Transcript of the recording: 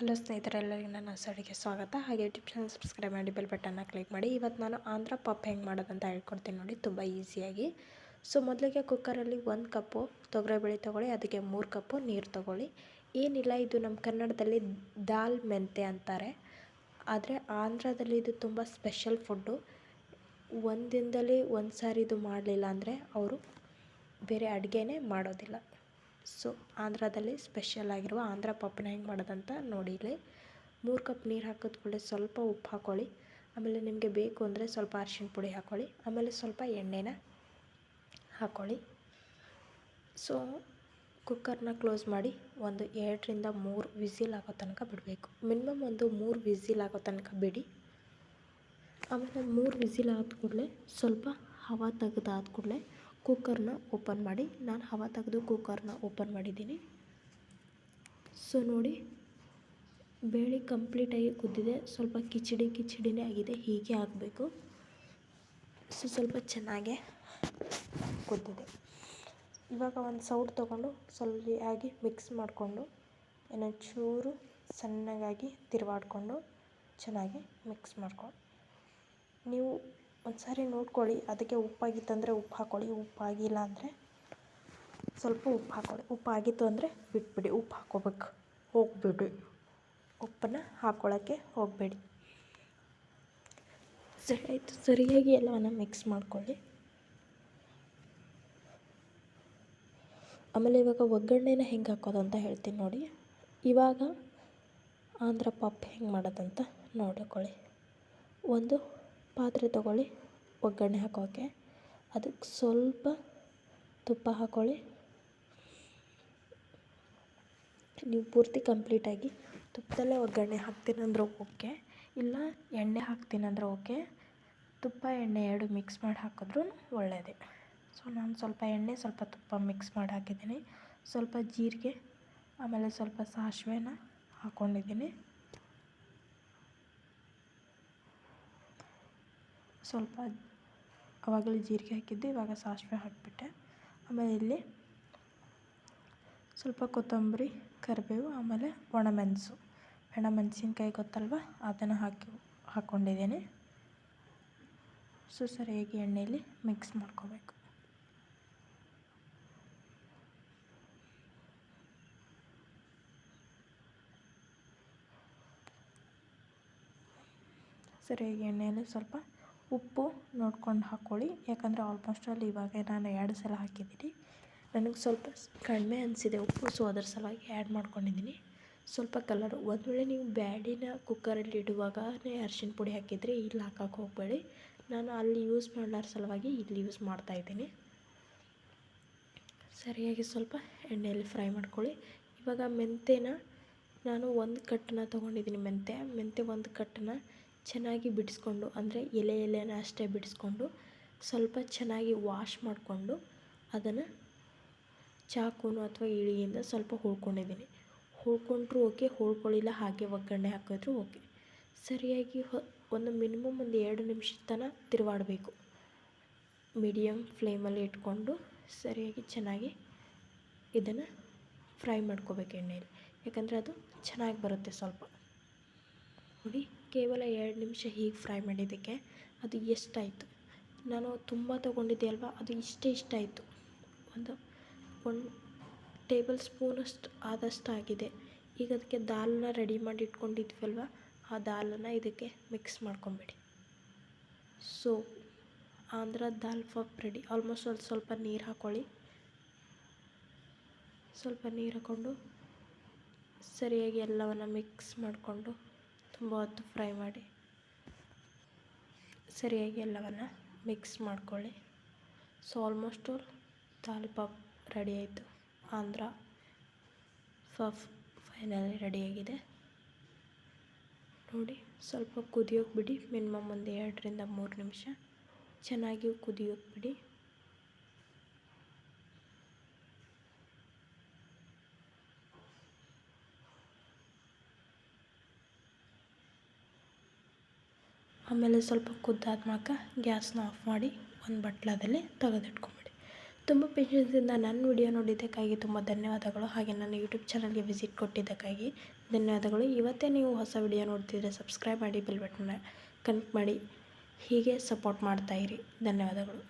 Hello ಸ್ನೇಹಿತರೆಲ್ಲರಿಗೂ ನನ್ನ ಅಡಿಗೆ ಸ್ವಾಗತ. ಹಾಗೆ ಯೂಟ್ಯೂಬ್ ಚಾನಲ್ ಸಬ್ಸ್ಕ್ರೈಬ್ ಮಾಡಿ ಬೆಲ್ ಬಟನ್ನ ಕ್ಲಿಕ್ ಮಾಡಿ. ಇವತ್ತು ನಾನು ಆಂಧ್ರ ಪಪ್ ಹೆಂಗೆ ಮಾಡೋದಂತ ಹೇಳ್ಕೊಡ್ತೀನಿ ನೋಡಿ, ತುಂಬ ಈಸಿಯಾಗಿ. ಸೊ ಮೊದಲಿಗೆ ಕುಕ್ಕರಲ್ಲಿ 1 ಕಪ್ಪು ತೊಗರಿಬೇಳೆ ತೊಗೊಳ್ಳಿ, ಅದಕ್ಕೆ 3 ಕಪ್ಪು ನೀರು ತೊಗೊಳ್ಳಿ. ಏನಿಲ್ಲ, ಇದು ನಮ್ಮ ಕನ್ನಡದಲ್ಲಿ ದಾಲ್ ಮೆಂತೆ ಅಂತಾರೆ, ಆದರೆ ಆಂಧ್ರದಲ್ಲಿ ಇದು ತುಂಬ ಸ್ಪೆಷಲ್ ಫುಡ್ಡು. ಒಂದು ದಿನದಲ್ಲಿ ಒಂದು ಸಾರಿ ಇದು ಮಾಡಲಿಲ್ಲ ಅಂದರೆ ಅವರು ಬೇರೆ ಅಡುಗೆನೇ ಮಾಡೋದಿಲ್ಲ. ಸೊ ಆಂಧ್ರದಲ್ಲಿ ಸ್ಪೆಷಲ್ ಆಗಿರುವ ಆಂಧ್ರ ಪಪ್ಪನ ಹೆಂಗೆ ಮಾಡೋದಂತ ನೋಡಿ. ಇಲ್ಲಿ 3 ಕಪ್ ನೀರು ಹಾಕಿದ ಕೂಡಲೇ ಸ್ವಲ್ಪ ಉಪ್ಪು ಹಾಕ್ಕೊಳ್ಳಿ. ಆಮೇಲೆ ನಿಮಗೆ ಬೇಕು ಅಂದರೆ ಸ್ವಲ್ಪ ಅರಿಶಿಣ ಪುಡಿ ಹಾಕ್ಕೊಳ್ಳಿ. ಆಮೇಲೆ ಸ್ವಲ್ಪ ಎಣ್ಣೆನ ಹಾಕ್ಕೊಳ್ಳಿ. ಸೊ ಕುಕ್ಕರ್ನ ಕ್ಲೋಸ್ ಮಾಡಿ ಒಂದು 2ರಿಂದ 3 ವಿಸಿಲ್ ಆಗೋ ತನಕ ಬಿಡಬೇಕು. ಮಿನಿಮಮ್ ಒಂದು 3 ವಿಸಿಲ್ ಆಗೋ ತನಕ ಬಿಡಿ. ಆಮೇಲೆ 3 ವಿಸಿಲ್ ಆದ ಕೂಡಲೇ ಸ್ವಲ್ಪ ಹವಾ ತೆಗೆದಾದ ಕೂಡಲೇ ಕುಕ್ಕರ್ನ ಓಪನ್ ಮಾಡಿ. ನಾನು ಹವಾ ತೆಗೆದು ಕುಕ್ಕರ್ನ ಓಪನ್ ಮಾಡಿದ್ದೀನಿ. ಸೊ ನೋಡಿ, ಬೇಳೆ ಕಂಪ್ಲೀಟಾಗಿ ಕುದ್ದಿದೆ, ಸ್ವಲ್ಪ ಕಿಚಡಿನೇ ಆಗಿದೆ, ಹೀಗೆ ಆಗಬೇಕು. ಸೊ ಸ್ವಲ್ಪ ಚೆನ್ನಾಗೇ ಕುದ್ದಿದೆ. ಇವಾಗ ಒಂದು ಸೌಟ್ ತೊಗೊಂಡು ಸ್ವಲ್ಪ ಮಿಕ್ಸ್ ಮಾಡಿಕೊಂಡು ಚೂರು ಸಣ್ಣಗಾಗಿ ತಿರುವಾಡ್ಕೊಂಡು ಚೆನ್ನಾಗಿ ಮಿಕ್ಸ್ ಮಾಡ್ಕೊಂಡು, ನೀವು ಒಂದು ಸಾರಿ ನೋಡ್ಕೊಳ್ಳಿ. ಅದಕ್ಕೆ ಉಪ್ಪಾಗಿತ್ತಂದರೆ ಉಪ್ಪು ಹಾಕ್ಕೊಳ್ಳಿ, ಉಪ್ಪಾಗಿಲ್ಲ ಅಂದರೆ ಸ್ವಲ್ಪ ಉಪ್ಪು ಹಾಕ್ಕೊಳ್ಳಿ. ಉಪ್ಪಾಗಿತ್ತು ಅಂದರೆ ಬಿಟ್ಬಿಡಿ, ಉಪ್ಪು ಹಾಕ್ಕೋಬೇಕು ಹೋಗಬೇಡಿ, ಉಪ್ಪನ್ನು ಹಾಕ್ಕೊಳ್ಳೋಕ್ಕೆ ಹೋಗಬೇಡಿ. ಸರಿ ಆಯಿತು, ಸರಿಯಾಗಿ ಎಲ್ಲವನ್ನು ಮಿಕ್ಸ್ ಮಾಡ್ಕೊಳ್ಳಿ. ಆಮೇಲೆ ಇವಾಗ ಒಗ್ಗರಣೆನ ಹೆಂಗೆ ಹಾಕೋದು ಅಂತ ಹೇಳ್ತೀನಿ ನೋಡಿ. ಇವಾಗ ಆಂಧ್ರ ಪಪ್ ಹೆಂಗೆ ಮಾಡೋದಂತ ನೋಡಿಕೊಳ್ಳಿ. ಒಂದು ಪಾತ್ರೆ ತೊಗೊಳ್ಳಿ ಒಗ್ಗರಣೆ ಹಾಕೋಕ್ಕೆ. ಅದಕ್ಕೆ ಸ್ವಲ್ಪ ತುಪ್ಪ ಹಾಕ್ಕೊಳ್ಳಿ. ನೀವು ಪೂರ್ತಿ ಕಂಪ್ಲೀಟಾಗಿ ತುಪ್ಪದಲ್ಲೇ ಒಗ್ಗರಣೆ ಹಾಕ್ತೀನಂದ್ರೆ ಓಕೆ, ಇಲ್ಲ ಎಣ್ಣೆ ಹಾಕ್ತೀನಂದ್ರೆ ಓಕೆ. ತುಪ್ಪ ಎಣ್ಣೆ 2 ಮಿಕ್ಸ್ ಮಾಡಿ ಹಾಕಿದ್ರೂ ಒಳ್ಳೆಯದೇ. ಸೊ ನಾನು ಸ್ವಲ್ಪ ಎಣ್ಣೆ ಸ್ವಲ್ಪ ತುಪ್ಪ ಮಿಕ್ಸ್ ಮಾಡಿ ಹಾಕಿದ್ದೀನಿ. ಸ್ವಲ್ಪ ಜೀರಿಗೆ ಆಮೇಲೆ ಸ್ವಲ್ಪ ಸಾಸಿವೆನ ಹಾಕ್ಕೊಂಡಿದ್ದೀನಿ. ಸ್ವಲ್ಪ ಆವಾಗಲೇ ಜೀರಿಗೆ ಹಾಕಿದ್ದೆ, ಇವಾಗ ಸಾಸಿವೆ ಹಾಕಿಬಿಟ್ಟೆ. ಆಮೇಲೆ ಇಲ್ಲಿ ಸ್ವಲ್ಪ ಕೊತ್ತಂಬರಿ, ಕರಿಬೇವು, ಆಮೇಲೆ ಒಣಮೆಣಸಿನ್ಕಾಯಿ ಗೊತ್ತಲ್ವ, ಅದನ್ನು ಹಾಕ್ಕೊಂಡಿದ್ದೀನಿ. ಸೊ ಸರಿಯಾಗಿ ಎಣ್ಣೆಯಲ್ಲಿ ಮಿಕ್ಸ್ ಮಾಡ್ಕೋಬೇಕು. ಸರಿಯಾಗಿ ಎಣ್ಣೆಯಲ್ಲಿ ಸ್ವಲ್ಪ ಉಪ್ಪು ನೋಡ್ಕೊಂಡು ಹಾಕ್ಕೊಳ್ಳಿ. ಯಾಕಂದರೆ ಆಲ್ಮೋಸ್ಟ್ ಅಲ್ಲಿ ಇವಾಗ ನಾನು 2 ಸಲ ಹಾಕಿದ್ದೀನಿ, ನನಗೆ ಸ್ವಲ್ಪ ಕಡಿಮೆ ಅನಿಸಿದೆ ಉಪ್ಪು. ಸೊ ಅದರ ಸಲುವಾಗಿ ಆ್ಯಡ್ ಮಾಡ್ಕೊಂಡಿದ್ದೀನಿ. ಸ್ವಲ್ಪ ಕಲರು, ಒಂದು ವೇಳೆ ನೀವು ಬ್ಯಾಡಿನ ಕುಕ್ಕರಲ್ಲಿ ಇಡುವಾಗಲೇ ಅರಿಶಿಣ ಪುಡಿ ಹಾಕಿದರೆ ಇಲ್ಲಿ ಹಾಕೋಕ್ಕೆ ಹೋಗಬೇಡಿ. ನಾನು ಅಲ್ಲಿ ಯೂಸ್ ಮಾಡಲಾರ ಸಲುವಾಗಿ ಇಲ್ಲಿ ಯೂಸ್ ಮಾಡ್ತಾಯಿದ್ದೀನಿ. ಸರಿಯಾಗಿ ಸ್ವಲ್ಪ ಎಣ್ಣೆಯಲ್ಲಿ ಫ್ರೈ ಮಾಡ್ಕೊಳ್ಳಿ. ಇವಾಗ ಮೆಂತೆನ ನಾನು 1 ಕಟ್ಟನ್ನ ತೊಗೊಂಡಿದ್ದೀನಿ. ಮೆಂತೆ 1 ಕಟ್ಟನ್ನ ಚೆನ್ನಾಗಿ ಬಿಡಿಸ್ಕೊಂಡು, ಅಂದರೆ ಎಲೆನ ಅಷ್ಟೇ ಬಿಡಿಸ್ಕೊಂಡು ಸ್ವಲ್ಪ ಚೆನ್ನಾಗಿ ವಾಶ್ ಮಾಡಿಕೊಂಡು ಅದನ್ನು ಚಾಕುನು ಅಥವಾ ಇಳಿಯಿಂದ ಸ್ವಲ್ಪ ಹುಳ್ಕೊಂಡಿದ್ದೀನಿ. ಹುಳ್ಕೊಂಡ್ರೂ ಓಕೆ, ಹುಳ್ಕೊಳ್ಳಿಲ್ಲ ಹಾಗೆ ಒಗ್ಗರಣೆ ಹಾಕಿದ್ರೂ ಓಕೆ. ಸರಿಯಾಗಿ ಒಂದು ಮಿನಿಮಮ್ ಒಂದು 2 ನಿಮಿಷ ತನಕ ತಿರುವಾಡಬೇಕು. ಮೀಡಿಯಮ್ ಫ್ಲೇಮಲ್ಲಿ ಇಟ್ಕೊಂಡು ಸರಿಯಾಗಿ ಚೆನ್ನಾಗಿ ಇದನ್ನು ಫ್ರೈ ಮಾಡ್ಕೋಬೇಕು ಎಣ್ಣೆಯಲ್ಲಿ, ಯಾಕಂದರೆ ಅದು ಚೆನ್ನಾಗಿ ಬರುತ್ತೆ. ಸ್ವಲ್ಪ ನೋಡಿ, ಕೇವಲ 2 ನಿಮಿಷ ಹೀಗೆ ಫ್ರೈ ಮಾಡಿದ್ದಕ್ಕೆ ಅದು ಎಷ್ಟಾಯಿತು. ನಾನು ತುಂಬ ತೊಗೊಂಡಿದ್ದೆ ಅಲ್ವಾ, ಅದು ಇಷ್ಟ ಆಯಿತು. ಒಂದು 1 ಟೇಬಲ್ ಸ್ಪೂನಷ್ಟು ಆದಷ್ಟು ಆಗಿದೆ. ಈಗ ಅದಕ್ಕೆ ದಾಲನ್ನ ರೆಡಿ ಮಾಡಿ ಇಟ್ಕೊಂಡಿದ್ವಲ್ವ, ಆ ದಾಲನ್ನು ಇದಕ್ಕೆ ಮಿಕ್ಸ್ ಮಾಡ್ಕೊಂಬಿಡಿ. ಸೊ ಆಂಧ್ರ ದಾಲ್ ಪಪ್ ರೆಡಿ. ಆಲ್ಮೋಸ್ಟ್ ಅಲ್ಲಿ ಸ್ವಲ್ಪ ನೀರು ಹಾಕ್ಕೊಳ್ಳಿ. ಸ್ವಲ್ಪ ನೀರು ಹಾಕ್ಕೊಂಡು ಸರಿಯಾಗಿ ಎಲ್ಲವನ್ನು ಮಿಕ್ಸ್ ಮಾಡಿಕೊಂಡು ತುಂಬ ಹೊತ್ತು ಫ್ರೈ ಮಾಡಿ ಸರಿಯಾಗಿ ಎಲ್ಲವನ್ನು ಮಿಕ್ಸ್ ಮಾಡ್ಕೊಳ್ಳಿ. ಸೊ ಆಲ್ಮೋಸ್ಟು ದಾಲ್ ಪಪ್ ರೆಡಿ ಆಯಿತು. ಆಂಧ್ರ ಪಪ್ ಫೈನಲಿ ರೆಡಿಯಾಗಿದೆ ನೋಡಿ. ಸ್ವಲ್ಪ ಕುದಿಯೋಕೆ ಬಿಡಿ, ಮಿನಿಮಮ್ ಒಂದು 2ರಿಂದ 3 ನಿಮಿಷ ಚೆನ್ನಾಗಿ ಕುದಿಯೋಕೆ ಬಿಡಿ. ಆಮೇಲೆ ಸ್ವಲ್ಪ ಕುದ್ದಾದ ಮ್ಯಾಕ ಗ್ಯಾಸ್ನ ಆಫ್ ಮಾಡಿ ಒಂದು ಬಟ್ಲದಲ್ಲಿ ತೆಗೆದಿಟ್ಕೊಂಬಿಡಿ. ತುಂಬ ಪೇಷನ್ಸಿಂದ ನನ್ನ ವಿಡಿಯೋ ನೋಡಿದ್ದಕ್ಕಾಗಿ ತುಂಬ ಧನ್ಯವಾದಗಳು. ಹಾಗೆ ನನ್ನ ಯೂಟ್ಯೂಬ್ ಚಾನಲ್ಗೆ ವಿಸಿಟ್ ಕೊಟ್ಟಿದ್ದಕ್ಕಾಗಿ ಧನ್ಯವಾದಗಳು. ಇವತ್ತೇ ನೀವು ಹೊಸ ವಿಡಿಯೋ ನೋಡ್ತಿದ್ರೆ ಸಬ್ಸ್ಕ್ರೈಬ್ ಮಾಡಿ, ಬೆಲ್ ಬಟನ್ನ ಕನೆಕ್ಟ್ ಮಾಡಿ, ಹೀಗೆ ಸಪೋರ್ಟ್ ಮಾಡ್ತಾಯಿರಿ. ಧನ್ಯವಾದಗಳು.